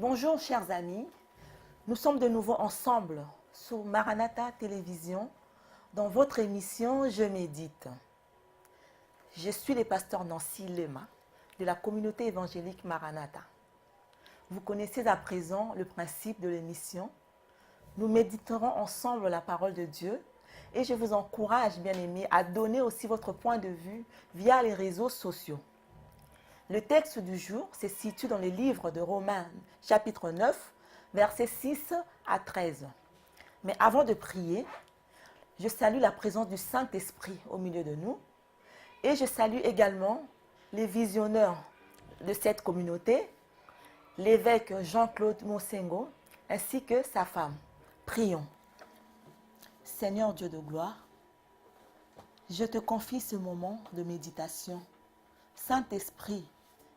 Bonjour chers amis, nous sommes de nouveau ensemble sur Maranatha Télévision dans votre émission Je médite. Je suis le pasteur Nancy Lema de la communauté évangélique Maranatha. Vous connaissez à présent le principe de l'émission. Nous méditerons ensemble la parole de Dieu et je vous encourage, bien-aimés, à donner aussi votre point de vue via les réseaux sociaux. Le texte du jour se situe dans le livre de Romains, chapitre 9, versets 6 à 13. Mais avant de prier, je salue la présence du Saint-Esprit au milieu de nous et je salue également les visionneurs de cette communauté, l'évêque Jean-Claude Monsengo ainsi que sa femme. Prions. Seigneur Dieu de gloire, je te confie ce moment de méditation. Saint-Esprit,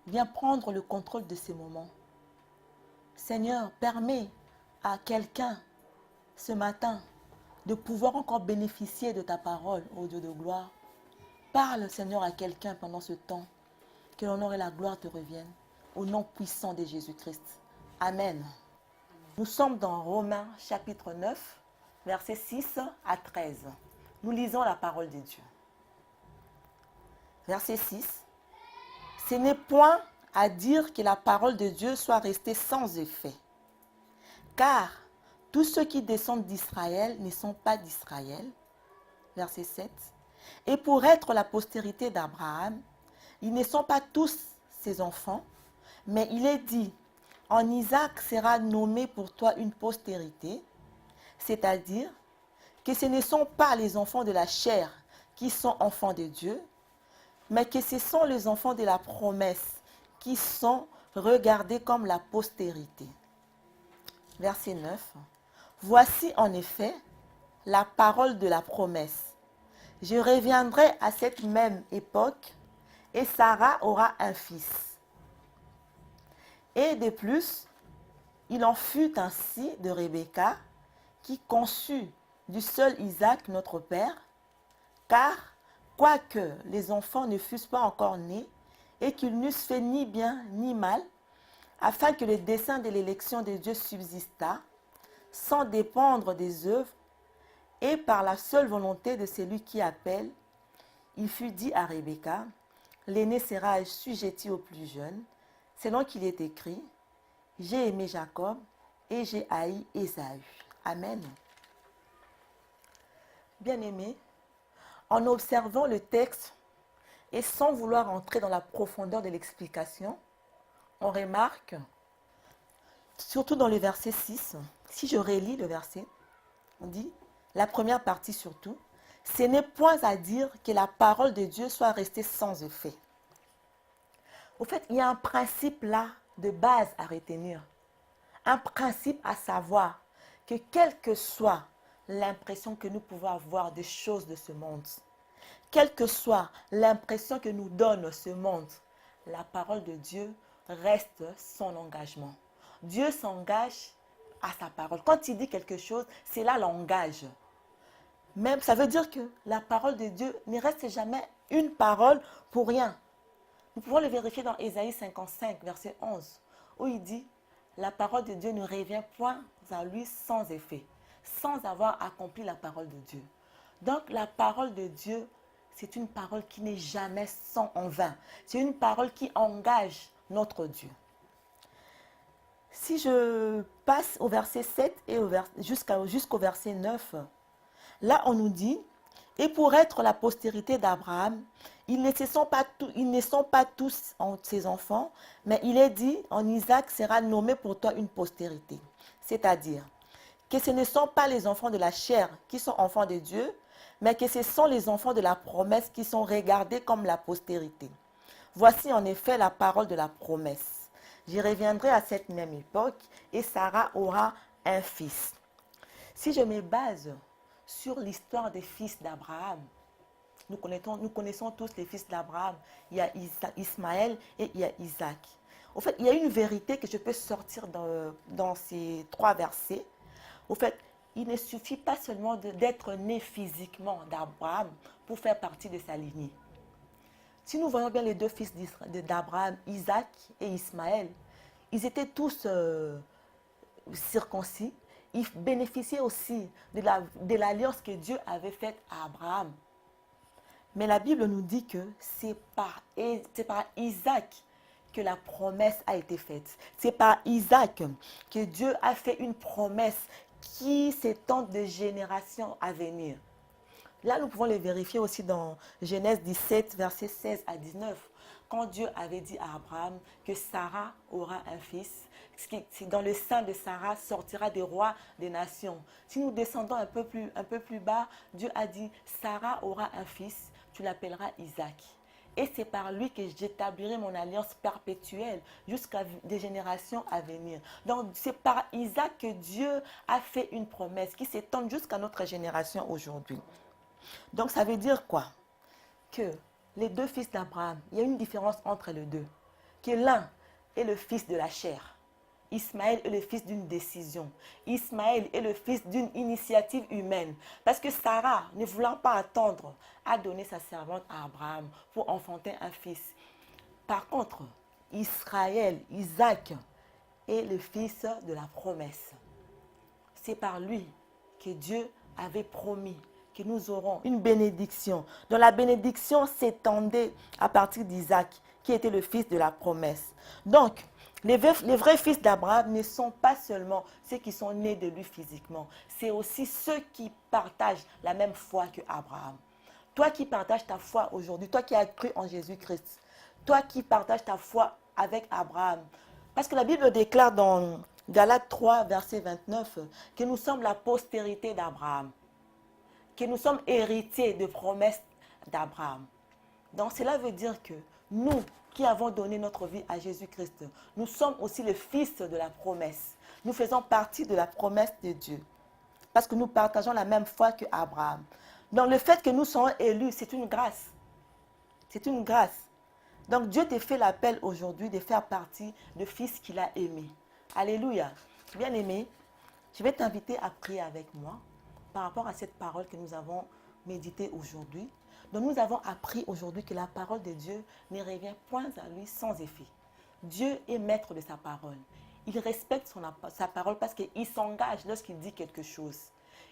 viens prendre le contrôle de ces moments. Seigneur, permets à quelqu'un ce matin de pouvoir encore bénéficier de ta parole, ô Dieu de gloire. Parle, Seigneur, à quelqu'un pendant ce temps. Que l'honneur et la gloire te reviennent. Au nom puissant de Jésus-Christ. Amen. Nous sommes dans Romains chapitre 9, versets 6 à 13. Nous lisons la parole de Dieu. Verset 6. Ce n'est point à dire que la parole de Dieu soit restée sans effet. Car tous ceux qui descendent d'Israël ne sont pas d'Israël. Verset 7. Et pour être la postérité d'Abraham, ils ne sont pas tous ses enfants, mais il est dit, en Isaac sera nommé pour toi une postérité, c'est-à-dire que ce ne sont pas les enfants de la chair qui sont enfants de Dieu, mais que ce sont les enfants de la promesse qui sont regardés comme la postérité. Verset 9. Voici en effet la parole de la promesse. Je reviendrai à cette même époque et Sarah aura un fils. Et de plus, il en fut ainsi de Rebecca qui conçut du seul Isaac notre père, car quoique les enfants ne fussent pas encore nés et qu'ils n'eussent fait ni bien ni mal, afin que le dessein de l'élection de Dieu subsistât, sans dépendre des œuvres, et par la seule volonté de celui qui appelle, il fut dit à Rebecca, l'aîné sera assujetti au plus jeune, selon qu'il est écrit, j'ai aimé Jacob et j'ai haï Ésaü. Amen. Bien-aimés, en observant le texte et sans vouloir entrer dans la profondeur de l'explication, on remarque, surtout dans le verset 6, si je relis le verset, on dit, la première partie surtout, ce n'est point à dire que la parole de Dieu soit restée sans effet. Au fait, il y a un principe là de base à retenir. Un principe à savoir que quelle que soit l'impression que nous pouvons avoir des choses de ce monde, quelle que soit l'impression que nous donne ce monde, la parole de Dieu reste son engagement. Dieu s'engage à sa parole. Quand il dit quelque chose, c'est là l'engage. Même, ça veut dire que la parole de Dieu ne reste jamais une parole pour rien. Nous pouvons le vérifier dans Ésaïe 55, verset 11, où il dit « La parole de Dieu ne revient point à lui sans effet, sans avoir accompli la parole de Dieu. » Donc, la parole de Dieu, c'est une parole qui n'est jamais en vain. C'est une parole qui engage notre Dieu. Si je passe au verset 7 et jusqu'au verset 9, là on nous dit, et pour être la postérité d'Abraham, ils ne sont pas tous ses enfants, mais il est dit, en Isaac sera nommé pour toi une postérité. C'est-à-dire que ce ne sont pas les enfants de la chair qui sont enfants de Dieu, mais que ce sont les enfants de la promesse qui sont regardés comme la postérité. Voici en effet la parole de la promesse. J'y reviendrai à cette même époque et Sarah aura un fils. Si je me base sur l'histoire des fils d'Abraham, nous connaissons tous les fils d'Abraham. Il y a Ismaël et il y a Isaac. En fait, il y a une vérité que je peux sortir dans ces trois versets. En fait, il ne suffit pas seulement d'être né physiquement d'Abraham pour faire partie de sa lignée. Si nous voyons bien les deux fils d'Abraham, Isaac et Ismaël, ils étaient tous circoncis. Ils bénéficiaient aussi de l'alliance que Dieu avait faite à Abraham. Mais la Bible nous dit que c'est par Isaac que la promesse a été faite. C'est par Isaac que Dieu a fait une promesse qui s'étend de génération à venir. Là, nous pouvons le vérifier aussi dans Genèse 17, versets 16 à 19. Quand Dieu avait dit à Abraham que Sarah aura un fils, dans le sein de Sarah sortira des rois des nations. Si nous descendons un peu plus bas, Dieu a dit, Sarah aura un fils, tu l'appelleras Isaac. Et c'est par lui que j'établirai mon alliance perpétuelle jusqu'à des générations à venir. Donc c'est par Isaac que Dieu a fait une promesse qui s'étend jusqu'à notre génération aujourd'hui. Donc ça veut dire quoi? Que les deux fils d'Abraham, il y a une différence entre les deux. Que l'un est le fils de la chair. Ismaël est le fils d'une décision. Ismaël est le fils d'une initiative humaine. Parce que Sarah, ne voulant pas attendre, a donné sa servante à Abraham pour enfanter un fils. Par contre, Israël, Isaac, est le fils de la promesse. C'est par lui que Dieu avait promis que nous aurons une bénédiction, dont la bénédiction s'étendait à partir d'Isaac, qui était le fils de la promesse. Donc, les vrais fils d'Abraham ne sont pas seulement ceux qui sont nés de lui physiquement, c'est aussi ceux qui partagent la même foi que Abraham. Toi qui partages ta foi aujourd'hui, toi qui as cru en Jésus-Christ, toi qui partages ta foi avec Abraham, parce que la Bible déclare dans Galates 3, verset 29, que nous sommes la postérité d'Abraham, que nous sommes héritiers de promesses d'Abraham. Donc cela veut dire que nous qui avons donné notre vie à Jésus-Christ, nous sommes aussi le fils de la promesse. Nous faisons partie de la promesse de Dieu. Parce que nous partageons la même foi qu'Abraham. Donc le fait que nous soyons élus, c'est une grâce. C'est une grâce. Donc Dieu te fait l'appel aujourd'hui de faire partie de fils qu'il a aimé. Alléluia. Bien-aimé, je vais t'inviter à prier avec moi par rapport à cette parole que nous avons méditée aujourd'hui. Donc nous avons appris aujourd'hui que la parole de Dieu ne revient point à lui sans effet. Dieu est maître de sa parole. Il respecte sa parole parce qu'il s'engage lorsqu'il dit quelque chose.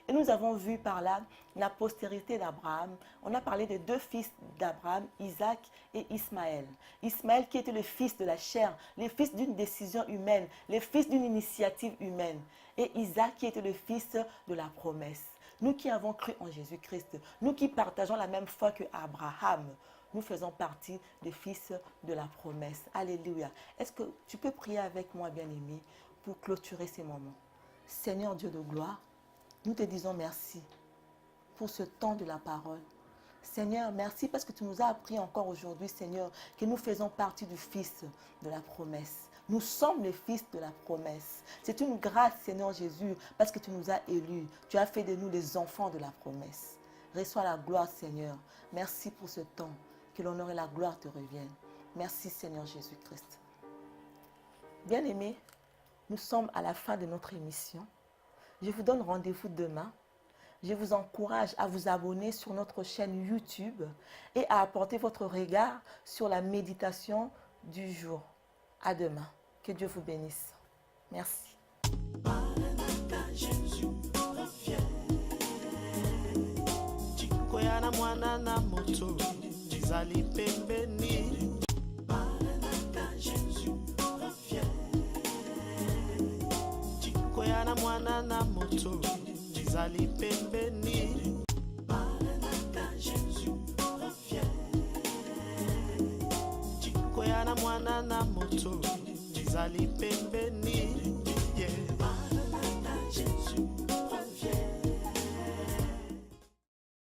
Et nous avons vu par là la postérité d'Abraham. On a parlé de deux fils d'Abraham, Isaac et Ismaël. Ismaël qui était le fils de la chair, le fils d'une décision humaine, le fils d'une initiative humaine. Et Isaac qui était le fils de la promesse. Nous qui avons cru en Jésus-Christ, nous qui partageons la même foi qu'Abraham, nous faisons partie des fils de la promesse. Alléluia. Est-ce que tu peux prier avec moi, bien-aimé, pour clôturer ces moments? Seigneur Dieu de gloire, nous te disons merci pour ce temps de la parole. Seigneur, merci parce que tu nous as appris encore aujourd'hui, Seigneur, que nous faisons partie du fils de la promesse. Nous sommes les fils de la promesse. C'est une grâce, Seigneur Jésus, parce que tu nous as élus. Tu as fait de nous les enfants de la promesse. Reçois la gloire, Seigneur. Merci pour ce temps. Que l'honneur et la gloire te reviennent. Merci, Seigneur Jésus-Christ. Bien-aimés, nous sommes à la fin de notre émission. Je vous donne rendez-vous demain. Je vous encourage à vous abonner sur notre chaîne YouTube et à apporter votre regard sur la méditation du jour. À demain. Que Dieu vous bénisse. Merci. Mwana na moto, Zali pembeni.